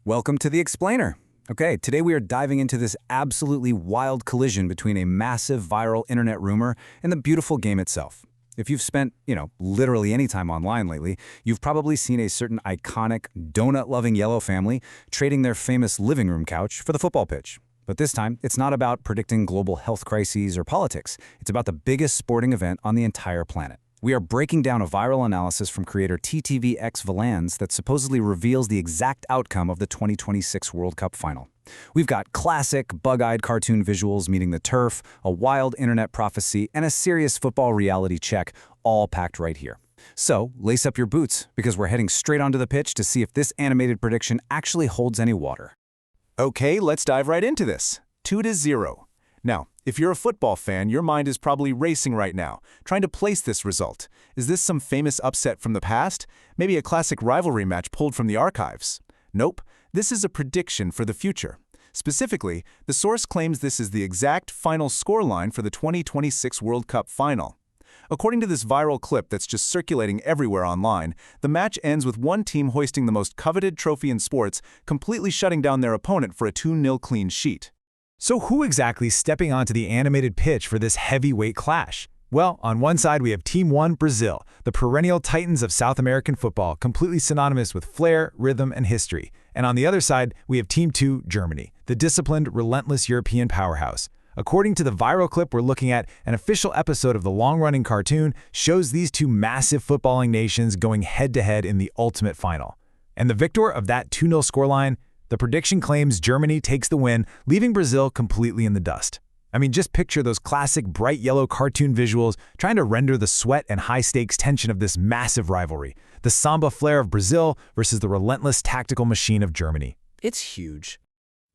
Welcome to the Explainer. Okay, today we are diving into this absolutely wild collision between a massive viral internet rumor and the beautiful game itself. If you've spent, literally any time online lately, you've probably seen a certain iconic, donut-loving yellow family trading their famous living room couch for the football pitch. But this time, it's not about predicting global health crises or politics. It's about the biggest sporting event on the entire planet. We are breaking down a viral analysis from creator TTVX Valans that supposedly reveals the exact outcome of the 2026 World Cup final. We've got classic, bug-eyed cartoon visuals meeting the turf, a wild internet prophecy, and a serious football reality check, all packed right here. So, lace up your boots, because we're heading straight onto the pitch to see if this animated prediction actually holds any water. Okay, let's dive right into this. 2-0. Now, if you're a football fan, your mind is probably racing right now, trying to place this result. Is this some famous upset from the past? Maybe a classic rivalry match pulled from the archives? Nope, this is a prediction for the future. Specifically, the source claims this is the exact final scoreline for the 2026 World Cup final. According to this viral clip that's just circulating everywhere online, the match ends with one team hoisting the most coveted trophy in sports, completely shutting down their opponent for a 2-0 clean sheet. So who exactly is stepping onto the animated pitch for this heavyweight clash? Well, on one side we have Team 1, Brazil, the perennial titans of South American football, completely synonymous with flair, rhythm, and history. And on the other side, we have Team 2, Germany, the disciplined, relentless European powerhouse. According to the viral clip we're looking at, an official episode of the long-running cartoon shows these two massive footballing nations going head-to-head in the ultimate final. And the victor of that 2-0 scoreline, the prediction claims Germany takes the win, leaving Brazil completely in the dust. I mean, just picture those classic bright yellow cartoon visuals trying to render the sweat and high-stakes tension of this massive rivalry. The samba flair of Brazil versus the relentless tactical machine of Germany. It's huge.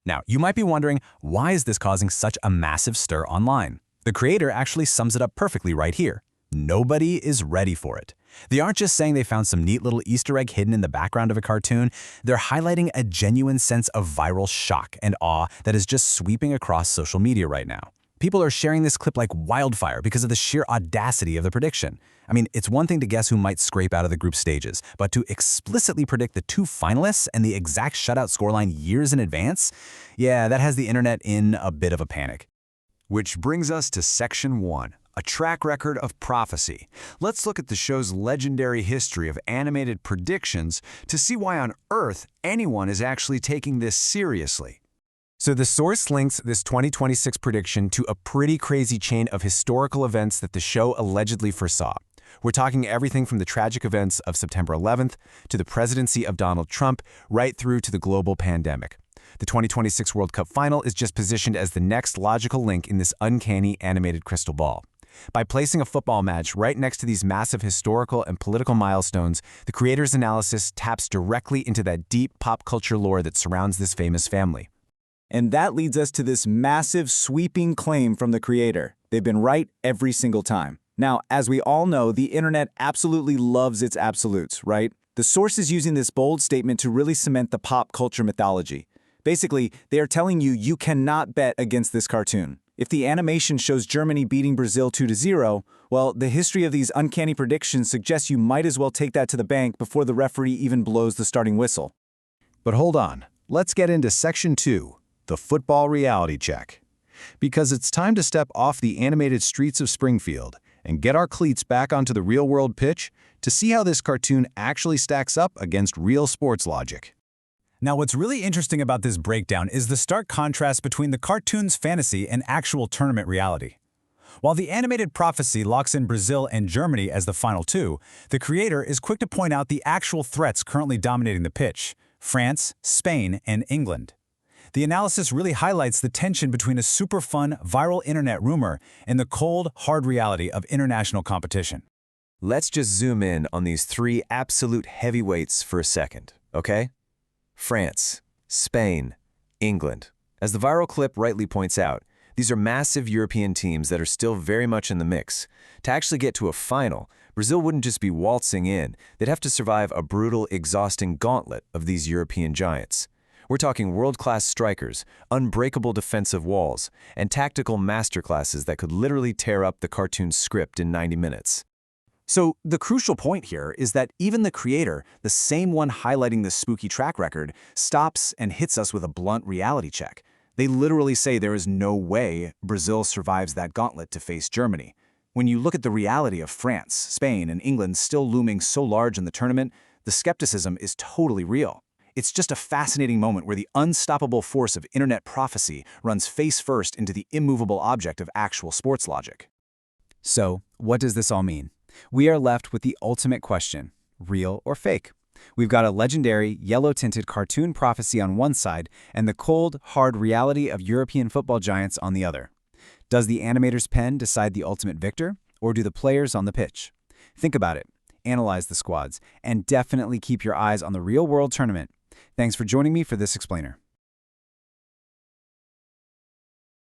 Now, you might be wondering, why is this causing such a massive stir online? The creator actually sums it up perfectly right here. Nobody is ready for it. They aren't just saying they found some neat little Easter egg hidden in the background of a cartoon, they're highlighting a genuine sense of viral shock and awe that is just sweeping across social media right now. People are sharing this clip like wildfire because of the sheer audacity of the prediction. I mean, it's one thing to guess who might scrape out of the group stages, but to explicitly predict the two finalists and the exact shutout scoreline years in advance? Yeah, that has the internet in a bit of a panic. Which brings us to Section 1. A track record of prophecy. Let's look at the show's legendary history of animated predictions to see why on earth anyone is actually taking this seriously. So the source links this 2026 prediction to a pretty crazy chain of historical events that the show allegedly foresaw. We're talking everything from the tragic events of September 11th to the presidency of Donald Trump, right through to the global pandemic. The 2026 World Cup final is just positioned as the next logical link in this uncanny animated crystal ball. By placing a football match right next to these massive historical and political milestones, the creator's analysis taps directly into that deep pop culture lore that surrounds this famous family. And that leads us to this massive, sweeping claim from the creator. They've been right every single time. Now, as we all know, the internet absolutely loves its absolutes, right? The source is using this bold statement to really cement the pop culture mythology. Basically, they are telling you cannot bet against this cartoon. If the animation shows Germany beating Brazil 2-0, well, the history of these uncanny predictions suggests you might as well take that to the bank before the referee even blows the starting whistle. But hold on, let's get into Section 2, the football reality check. Because it's time to step off the animated streets of Springfield and get our cleats back onto the real-world pitch to see how this cartoon actually stacks up against real sports logic. Now, what's really interesting about this breakdown is the stark contrast between the cartoon's fantasy and actual tournament reality. While the animated prophecy locks in Brazil and Germany as the final two, the creator is quick to point out the actual threats currently dominating the pitch: France, Spain, and England. The analysis really highlights the tension between a super fun, viral internet rumor and the cold, hard reality of international competition. Let's just zoom in on these three absolute heavyweights for a second, okay? France, Spain, England. As the viral clip rightly points out, these are massive European teams that are still very much in the mix. To actually get to a final, Brazil wouldn't just be waltzing in, they'd have to survive a brutal, exhausting gauntlet of these European giants. We're talking world-class strikers, unbreakable defensive walls, and tactical masterclasses that could literally tear up the cartoon script in 90 minutes. So the crucial point here is that even the creator, the same one highlighting the spooky track record, stops and hits us with a blunt reality check. They literally say there is no way Brazil survives that gauntlet to face Germany. When you look at the reality of France, Spain, and England still looming so large in the tournament, the skepticism is totally real. It's just a fascinating moment where the unstoppable force of internet prophecy runs face first into the immovable object of actual sports logic. So, what does this all mean? We are left with the ultimate question, real or fake? We've got a legendary, yellow-tinted cartoon prophecy on one side and the cold, hard reality of European football giants on the other. Does the animator's pen decide the ultimate victor, or do the players on the pitch? Think about it, analyze the squads, and definitely keep your eyes on the real-world tournament. Thanks for joining me for this explainer.